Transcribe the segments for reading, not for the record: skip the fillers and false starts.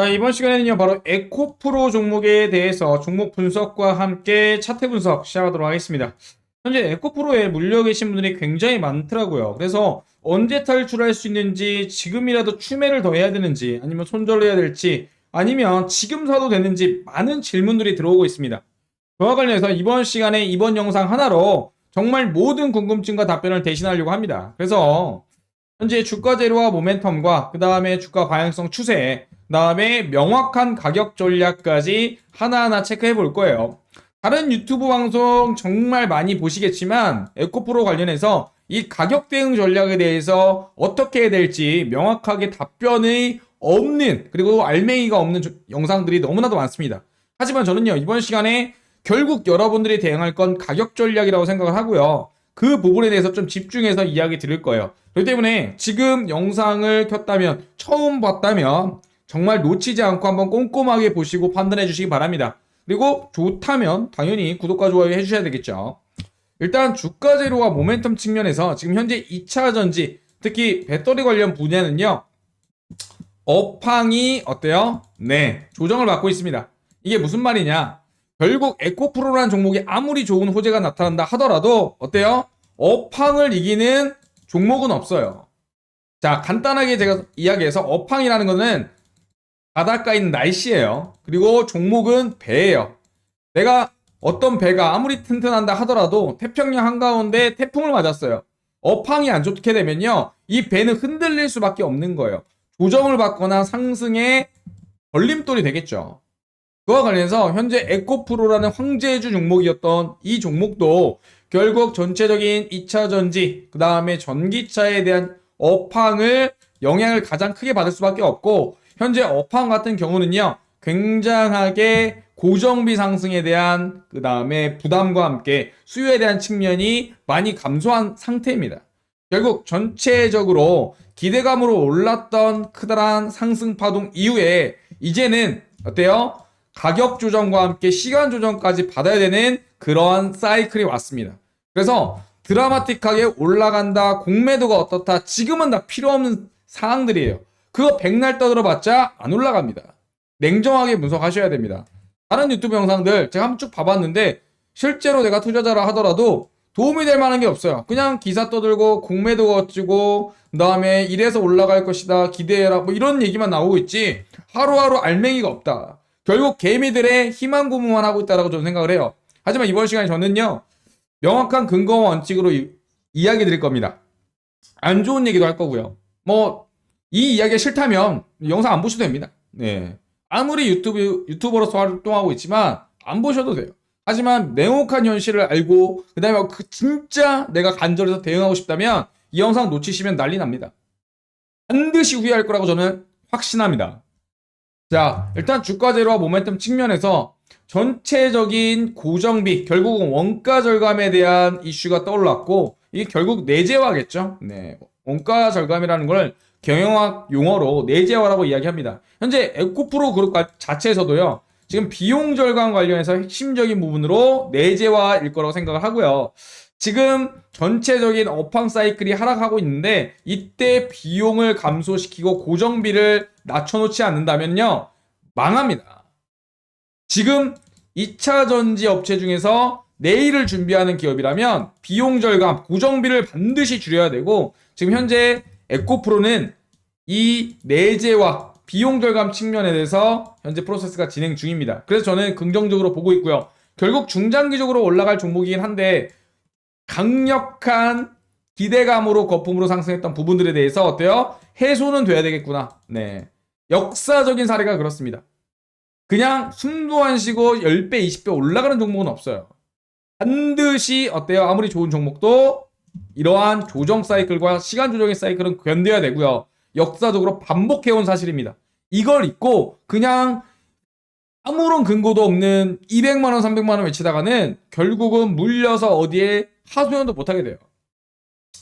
자, 이번 시간에는요, 바로 에코프로 종목에 대해서 종목 분석과 함께 차트 분석 시작하도록 하겠습니다. 현재 에코프로에 물려 계신 분들이 굉장히 많더라고요. 그래서 언제 탈출할 수 있는지, 지금이라도 추매를 더 해야 되는지, 아니면 손절을 해야 될지, 아니면 지금 사도 되는지 많은 질문들이 들어오고 있습니다. 그와 관련해서 이번 시간에 이번 영상 하나로 정말 모든 궁금증과 답변을 대신하려고 합니다. 그래서 현재 주가 재료와 모멘텀과 그 다음에 주가 방향성 추세, 그 다음에 명확한 가격 전략까지 하나하나 체크해 볼 거예요. 다른 유튜브 방송 정말 많이 보시겠지만 에코프로 관련해서 이 가격 대응 전략에 대해서 어떻게 해야 될지 명확하게 답변이 없는, 그리고 알맹이가 없는 영상들이 너무나도 많습니다. 하지만 저는요, 이번 시간에 결국 여러분들이 대응할 건 가격 전략이라고 생각을 하고요. 그 부분에 대해서 좀 집중해서 이야기 드릴 거예요. 그렇기 때문에 지금 영상을 켰다면, 처음 봤다면 정말 놓치지 않고 한번 꼼꼼하게 보시고 판단해 주시기 바랍니다. 그리고 좋다면 당연히 구독과 좋아요 해주셔야 되겠죠. 일단 주가 재료와 모멘텀 측면에서 지금 현재 2차 전지, 특히 배터리 관련 분야는요, 업황이 어때요? 네, 조정을 받고 있습니다. 이게 무슨 말이냐? 결국 에코프로라는 종목이 아무리 좋은 호재가 나타난다 하더라도 어때요? 업황을 이기는 종목은 없어요. 자, 간단하게 제가 이야기해서 업황이라는 거는 바닷가에 있는 날씨예요. 그리고 종목은 배예요. 내가 어떤 배가 아무리 튼튼한다 하더라도 태평양 한가운데 태풍을 맞았어요. 업황이 안 좋게 되면요, 이 배는 흔들릴 수밖에 없는 거예요. 조정을 받거나 상승의 걸림돌이 되겠죠. 그와 관련해서 현재 에코프로라는 황제주 종목이었던 이 종목도 결국 전체적인 2차 전지, 그 다음에 전기차에 대한 업황을 영향을 가장 크게 받을 수밖에 없고, 현재 업황 같은 경우는요, 굉장하게 고정비 상승에 대한 그 다음에 부담과 함께 수요에 대한 측면이 많이 감소한 상태입니다. 결국 전체적으로 기대감으로 올랐던 크다란 상승 파동 이후에 이제는 어때요? 가격 조정과 함께 시간 조정까지 받아야 되는 그러한 사이클이 왔습니다. 그래서 드라마틱하게 올라간다, 공매도가 어떻다, 지금은 다 필요 없는 상황들이에요. 그거 백날 떠들어봤자 안 올라갑니다. 냉정하게 분석하셔야 됩니다. 다른 유튜브 영상들 제가 한번 쭉 봐봤는데 실제로 내가 투자자라 하더라도 도움이 될 만한 게 없어요. 그냥 기사 떠들고 공매도가 어찌고 그 다음에 이래서 올라갈 것이다, 기대해라, 뭐 이런 얘기만 나오고 있지 하루하루 알맹이가 없다. 결국 개미들의 희망 고문만 하고 있다고 저는 생각을 해요. 하지만 이번 시간에 저는요, 명확한 근거와 원칙으로 이야기 드릴 겁니다. 안 좋은 얘기도 할 거고요. 뭐 이 이야기가 싫다면 영상 안 보셔도 됩니다. 네. 아무리 유튜버로서 활동하고 있지만 안 보셔도 돼요. 하지만 냉혹한 현실을 알고 그 다음에 진짜 내가 간절해서 대응하고 싶다면 이 영상 놓치시면 난리 납니다. 반드시 후회할 거라고 저는 확신합니다. 자, 일단 주가 재료와 모멘텀 측면에서 전체적인 고정비, 결국은 원가 절감에 대한 이슈가 떠올랐고, 이게 결국 내재화겠죠. 네. 원가 절감이라는 걸 경영학 용어로 내재화라고 이야기합니다. 현재 에코프로 그룹 자체에서도요, 지금 비용 절감 관련해서 핵심적인 부분으로 내재화일 거라고 생각을 하고요. 지금 전체적인 업황 사이클이 하락하고 있는데 이때 비용을 감소시키고 고정비를 낮춰놓지 않는다면요, 망합니다. 지금 2차 전지 업체 중에서 내일을 준비하는 기업이라면 비용 절감, 고정비를 반드시 줄여야 되고, 지금 현재 에코프로는 이 내재화, 비용 절감 측면에 대해서 현재 프로세스가 진행 중입니다. 그래서 저는 긍정적으로 보고 있고요. 결국 중장기적으로 올라갈 종목이긴 한데 강력한 기대감으로 거품으로 상승했던 부분들에 대해서 어때요? 해소는 돼야 되겠구나. 네. 역사적인 사례가 그렇습니다. 그냥 숨도 안 쉬고 10배, 20배 올라가는 종목은 없어요. 반드시 어때요? 아무리 좋은 종목도 이러한 조정 사이클과 시간 조정의 사이클은 견뎌야 되고요. 역사적으로 반복해온 사실입니다. 이걸 잊고 그냥 아무런 근거도 없는 200만원, 300만원 외치다가는 결국은 물려서 어디에 하소연도 못하게 돼요.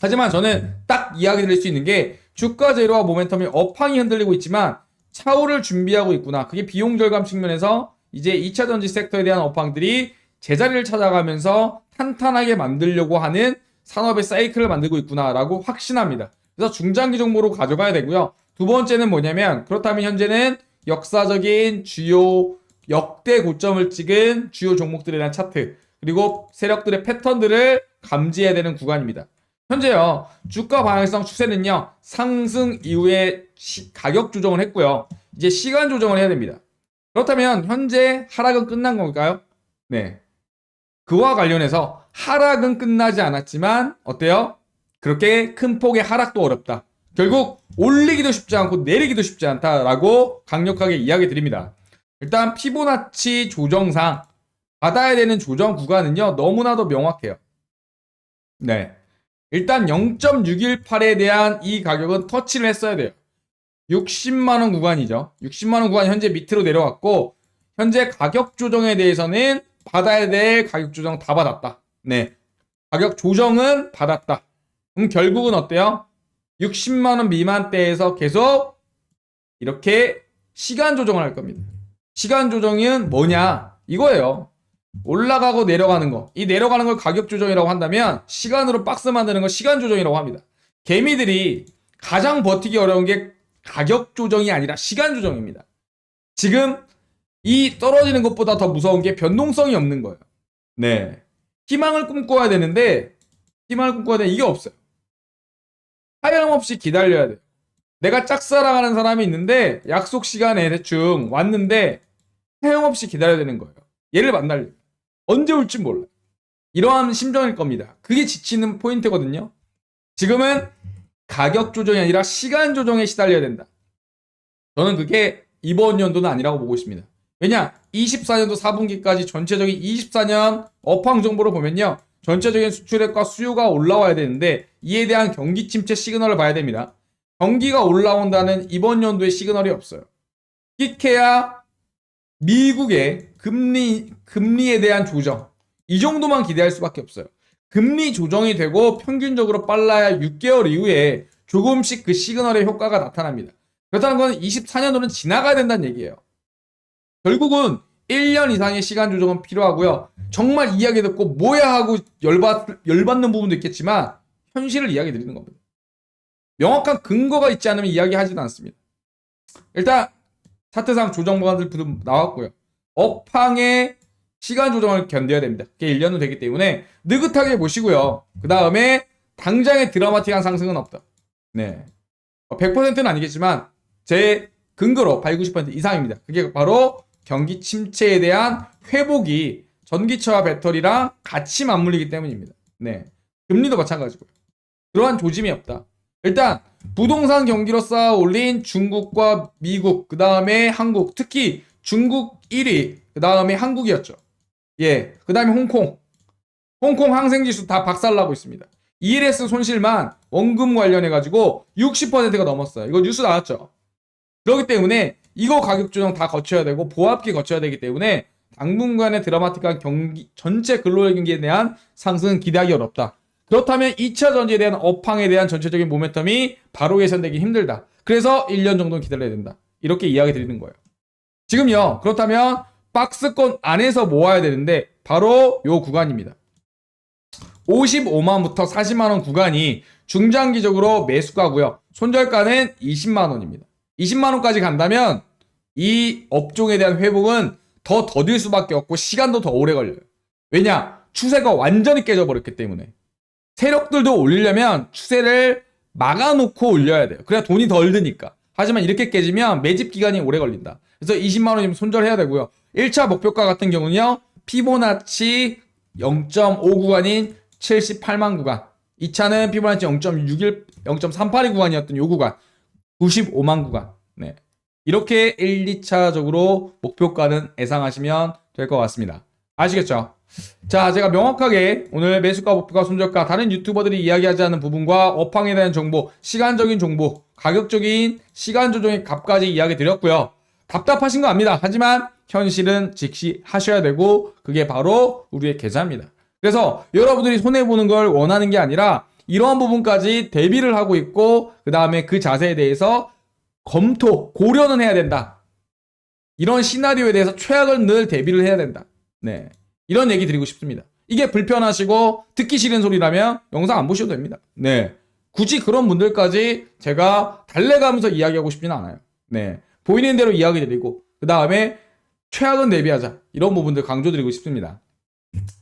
하지만 저는 딱 이야기 드릴 수 있는 게 주가 재료와 모멘텀이 업황이 흔들리고 있지만 차후를 준비하고 있구나. 그게 비용 절감 측면에서 이제 2차 전지 섹터에 대한 업황들이 제자리를 찾아가면서 탄탄하게 만들려고 하는 산업의 사이클을 만들고 있구나라고 확신합니다. 그래서 중장기 정보로 가져가야 되고요. 두 번째는 뭐냐면, 그렇다면 현재는 역사적인 주요 역대 고점을 찍은 주요 종목들에 대한 차트, 그리고 세력들의 패턴들을 감지해야 되는 구간입니다. 현재요, 주가 방향성 추세는요, 상승 이후에 가격 조정을 했고요. 이제 시간 조정을 해야 됩니다. 그렇다면 현재 하락은 끝난 걸까요? 네. 그와 관련해서 하락은 끝나지 않았지만 어때요? 그렇게 큰 폭의 하락도 어렵다. 결국 올리기도 쉽지 않고 내리기도 쉽지 않다라고 강력하게 이야기 드립니다. 일단 피보나치 조정상 받아야 되는 조정 구간은요, 너무나도 명확해요. 네. 일단 0.618에 대한 이 가격은 터치를 했어야 돼요. 60만원 구간이죠. 60만원 구간 현재 밑으로 내려왔고, 현재 가격 조정에 대해서는 받아야 될 가격 조정 다 받았다. 네. 가격 조정은 받았다. 그럼 결국은 어때요? 60만원 미만대에서 계속 이렇게 시간 조정을 할 겁니다. 시간 조정은 뭐냐? 이거예요. 올라가고 내려가는 거. 이 내려가는 걸 가격 조정이라고 한다면 시간으로 박스 만드는 걸 시간 조정이라고 합니다. 개미들이 가장 버티기 어려운 게 가격 조정이 아니라 시간 조정입니다. 지금 이 떨어지는 것보다 더 무서운 게 변동성이 없는 거예요. 네. 희망을 꿈꿔야 되는데 이게 없어요. 하염없이 기다려야 돼요. 내가 짝사랑하는 사람이 있는데 약속 시간에 대충 왔는데 하염없이 기다려야 되는 거예요. 얘를 만나려고. 언제 올지 몰라요. 이러한 심정일 겁니다. 그게 지치는 포인트거든요. 지금은 가격 조정이 아니라 시간 조정에 시달려야 된다. 저는 그게 이번 연도는 아니라고 보고 있습니다. 왜냐? 24년도 4분기까지 전체적인 24년 업황 정보를 보면요, 전체적인 수출액과 수요가 올라와야 되는데 이에 대한 경기 침체 시그널을 봐야 됩니다. 경기가 올라온다는 이번 연도의 시그널이 없어요. 끼케야 미국의 금리에 대한 조정, 이 정도만 기대할 수밖에 없어요. 금리 조정이 되고 평균적으로 빨라야 6개월 이후에 조금씩 그 시그널의 효과가 나타납니다. 그렇다는 건 24년도는 지나가야 된다는 얘기예요. 결국은 1년 이상의 시간 조정은 필요하고요. 정말 이야기 듣고 뭐야 하고 열받는 부분도 있겠지만 현실을 이야기 드리는 겁니다. 명확한 근거가 있지 않으면 이야기하지도 않습니다. 일단 차트상 조정 방안들 나왔고요. 업황의 시간 조정을 견뎌야 됩니다. 그게 1년은 되기 때문에 느긋하게 보시고요. 그 다음에 당장의 드라마틱한 상승은 없다. 네. 100%는 아니겠지만 제 근거로 80, 90% 이상입니다. 그게 바로 경기 침체에 대한 회복이 전기차와 배터리랑 같이 맞물리기 때문입니다. 네. 금리도 마찬가지고요. 그러한 조짐이 없다. 일단 부동산 경기로 쌓아 올린 중국과 미국, 그 다음에 한국, 특히 중국 1위, 그 다음에 한국이었죠. 예, 그 다음에 홍콩 항생지수 다 박살나고 있습니다. ELS 손실만 원금 관련해가지고 60%가 넘었어요. 이거 뉴스 나왔죠. 그렇기 때문에 이거 가격 조정 다 거쳐야 되고 보합기 거쳐야 되기 때문에 당분간의 드라마틱한 경기 전체 글로벌 경기에 대한 상승은 기대하기 어렵다. 그렇다면 2차 전지에 대한 업황에 대한 전체적인 모멘텀이 바로 개선되기 힘들다. 그래서 1년 정도는 기다려야 된다. 이렇게 이야기 드리는 거예요. 지금요, 그렇다면 박스권 안에서 모아야 되는데 바로 요 구간입니다. 55만부터 40만원 구간이 중장기적으로 매수가고요. 손절가는 20만원입니다. 20만원까지 간다면 이 업종에 대한 회복은 더 더딜 수밖에 없고 시간도 더 오래 걸려요. 왜냐? 추세가 완전히 깨져버렸기 때문에. 세력들도 올리려면 추세를 막아놓고 올려야 돼요. 그래야 돈이 덜 드니까. 하지만 이렇게 깨지면 매집 기간이 오래 걸린다. 그래서 20만원이면 손절해야 되고요. 1차 목표가 같은 경우는요, 피보나치 0.5 구간인 78만 구간. 2차는 피보나치 0.61, 0.382 구간이었던 요 구간. 95만 구간. 네. 이렇게 1, 2차적으로 목표가는 예상하시면 될 것 같습니다. 아시겠죠? 자, 제가 명확하게 오늘 매수가, 목표가, 손절가, 다른 유튜버들이 이야기하지 않는 부분과 업황에 대한 정보, 시간적인 정보, 가격적인 시간 조정의 값까지 이야기 드렸고요. 답답하신 거 압니다. 하지만 현실은 직시하셔야 되고 그게 바로 우리의 계좌입니다. 그래서 여러분들이 손해보는 걸 원하는 게 아니라 이러한 부분까지 대비를 하고 있고 그 다음에 그 자세에 대해서 고려는 해야 된다. 이런 시나리오에 대해서 최악을 늘 대비를 해야 된다. 네, 이런 얘기 드리고 싶습니다. 이게 불편하시고 듣기 싫은 소리라면 영상 안 보셔도 됩니다. 네, 굳이 그런 분들까지 제가 달래가면서 이야기하고 싶지는 않아요. 네, 보이는 대로 이야기 드리고 그 다음에 최악은 대비하자 이런 부분들 강조드리고 싶습니다.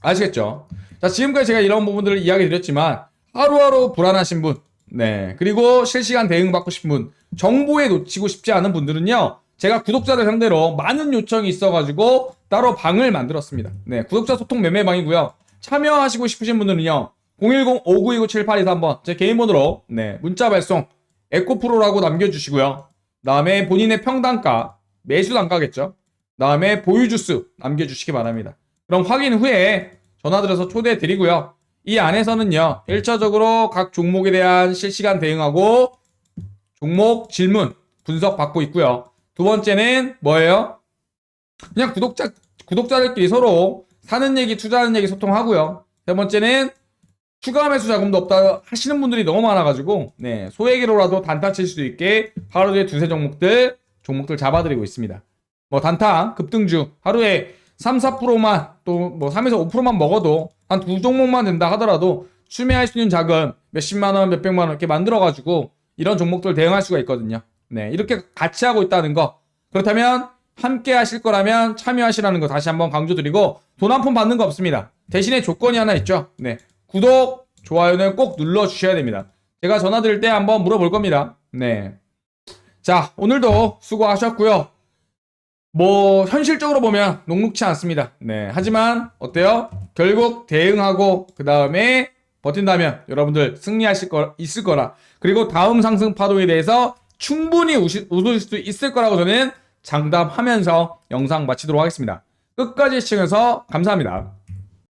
아시겠죠? 자, 지금까지 제가 이런 부분들을 이야기 드렸지만 하루하루 불안하신 분, 네, 그리고 실시간 대응 받고 싶은 분, 정보에 놓치고 싶지 않은 분들은요, 제가 구독자들 상대로 많은 요청이 있어가지고 따로 방을 만들었습니다. 네, 구독자 소통 매매방이고요. 참여하시고 싶으신 분들은요, 010-5929-7823번 제 개인 번호로 네, 문자 발송 에코프로라고 남겨주시고요. 다음에 본인의 평단가, 매수 단가겠죠. 다음에 보유 주수 남겨주시기 바랍니다. 그럼 확인 후에 전화드려서 초대해 드리고요. 이 안에서는요, 1차적으로 각 종목에 대한 실시간 대응하고 종목 질문 분석 받고 있고요. 두 번째는 뭐예요? 그냥 구독자들끼리 서로 사는 얘기, 투자하는 얘기 소통하고요. 세 번째는 추가 매수 자금도 없다 하시는 분들이 너무 많아가지고 네, 소액으로라도 단타 칠 수 있게 하루에 두세 종목들 잡아드리고 있습니다. 뭐 단타, 급등주 하루에 3, 4%만 또 뭐 3에서 5%만 먹어도 한 두 종목만 된다 하더라도 추매할 수 있는 자금 몇십만 원, 몇백만 원 이렇게 만들어가지고 이런 종목들 대응할 수가 있거든요. 네, 이렇게 같이 하고 있다는 거. 그렇다면 함께 하실 거라면 참여하시라는 거 다시 한번 강조드리고 돈 한 푼 받는 거 없습니다. 대신에 조건이 하나 있죠. 네, 구독, 좋아요는 꼭 눌러주셔야 됩니다. 제가 전화 드릴 때 한번 물어볼 겁니다. 네. 자, 오늘도 수고하셨고요. 뭐 현실적으로 보면 녹록치 않습니다. 네, 하지만 어때요? 결국 대응하고 그 다음에 버틴다면 여러분들 승리하실 거 있을 거라. 그리고 다음 상승 파동에 대해서 충분히 웃을 수 있을 거라고 저는 장담하면서 영상 마치도록 하겠습니다. 끝까지 시청해서 감사합니다.